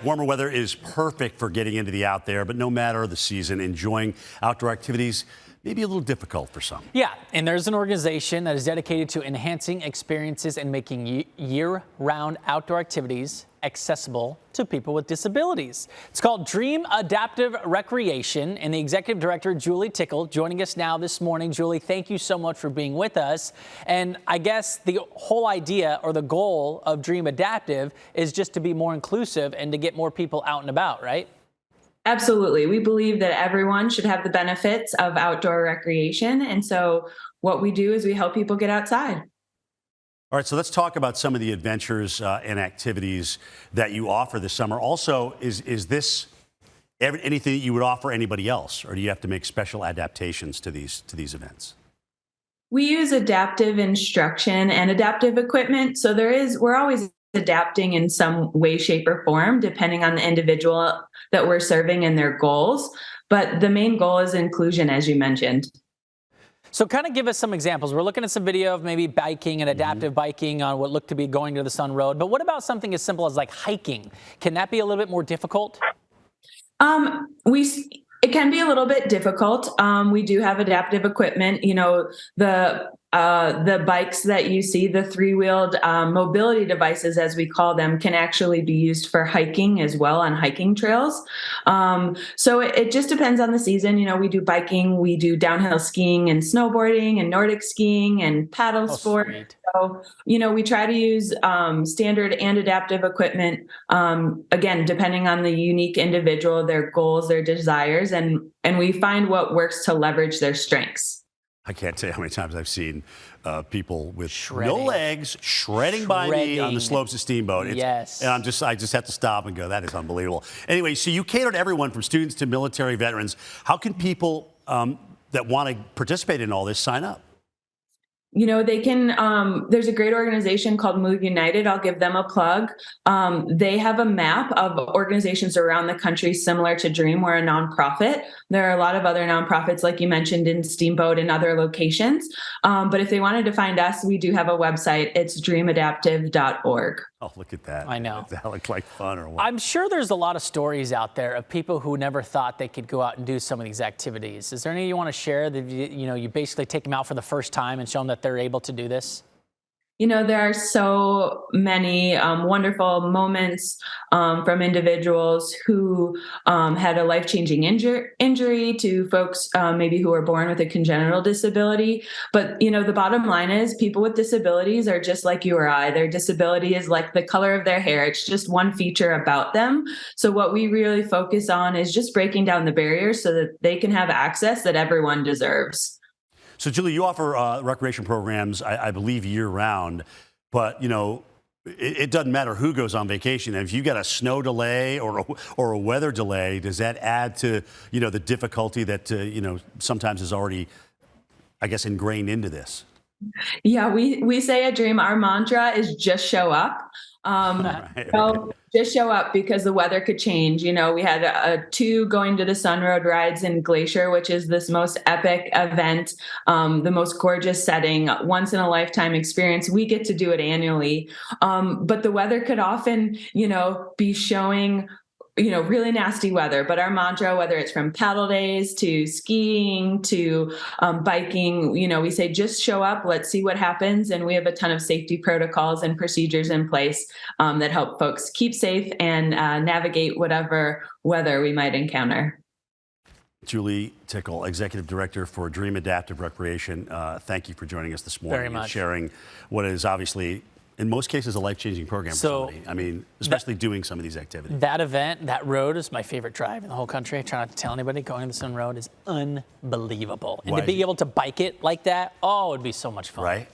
Warmer weather is perfect for getting into the out there, but no matter the season, enjoying outdoor activities may be a little difficult for some. Yeah, and there's an organization that is dedicated to enhancing experiences and making year-round outdoor activities accessible to people with disabilities. It's called Dream Adaptive Recreation, and the executive director, Julie Tickle, joining us now this morning. Julie, thank you so much for being with us. And I guess the whole idea or the goal of Dream Adaptive is just to be more inclusive and to get more people out and about, right? Absolutely. We believe that everyone should have the benefits of outdoor recreation. And so what we do is we help people get outside. All right, so let's talk about some of the adventures and activities that you offer this summer. Also, is this anything that you would offer anybody else, or do you have to make special adaptations to these events? We use adaptive instruction and adaptive equipment. So we're always adapting in some way, shape, or form, depending on the individual that we're serving and their goals. But the main goal is inclusion, as you mentioned. So kind of give us some examples. We're looking at some video of maybe biking and adaptive biking on what looked to be going to the Sun Road. But what about something as simple as like hiking? Can that be a little bit more difficult? It can be a little bit difficult. We do have adaptive equipment. You know, the bikes that you see, the three-wheeled mobility devices, as we call them, can actually be used for hiking as well on hiking trails. So it just depends on the season. You know, we do biking, we do downhill skiing and snowboarding and Nordic skiing and paddle sport. Sweet. So, you know, we try to use standard and adaptive equipment, again, depending on the unique individual, their goals, their desires, and we find what works to leverage their strengths. I can't tell you how many times I've seen people with no legs shredding by me on the slopes of Steamboat. Yes. And I just have to stop and go, that is unbelievable. Anyway, so you cater to everyone from students to military veterans. How can people that want to participate in all this sign up? You know, they can, there's a great organization called Move United. I'll give them a plug. They have a map of organizations around the country similar to Dream. We're a nonprofit. There are a lot of other nonprofits, like you mentioned, in Steamboat and other locations. But if they wanted to find us, we do have a website. It's dreamadaptive.org. Oh, look at that. I know. Does that look like fun or what? I'm sure there's a lot of stories out there of people who never thought they could go out and do some of these activities. Is there any you want to share that you basically take them out for the first time and show them that they're able to do this? You know, there are so many wonderful moments from individuals who had a life-changing injury to folks maybe who were born with a congenital disability. But, you know, the bottom line is people with disabilities are just like you or I. Their disability is like the color of their hair. It's just one feature about them. So what we really focus on is just breaking down the barriers so that they can have access that everyone deserves. So, Julie, you offer recreation programs, I believe, year-round, but, you know, it doesn't matter who goes on vacation. If you got a snow delay or a weather delay, does that add to, you know, the difficulty that, you know, sometimes is already, I guess, ingrained into this? Yeah, we say at Dream, our mantra is just show up. Well, just show up because the weather could change. You know, we had 2 going to the Sun Road rides in Glacier, which is this most epic event, the most gorgeous setting, once in a lifetime experience. We get to do it annually. But the weather could often, you know, be showing really nasty weather. But our mantra, whether it's from paddle days to skiing to biking, you know, we say just show up, let's see what happens. And we have a ton of safety protocols and procedures in place that help folks keep safe and navigate whatever weather we might encounter. Julie Tickle, Executive Director for Dream Adaptive Recreation. Thank you for joining us this morning. Very much. And sharing what is obviously, in most cases, a life-changing program for somebody. I mean, especially doing some of these activities. That event, that road is my favorite drive in the whole country. I try not to tell anybody. Going to the Sun Road is unbelievable. And to be able to bike it like that, oh, it would be so much fun. Right?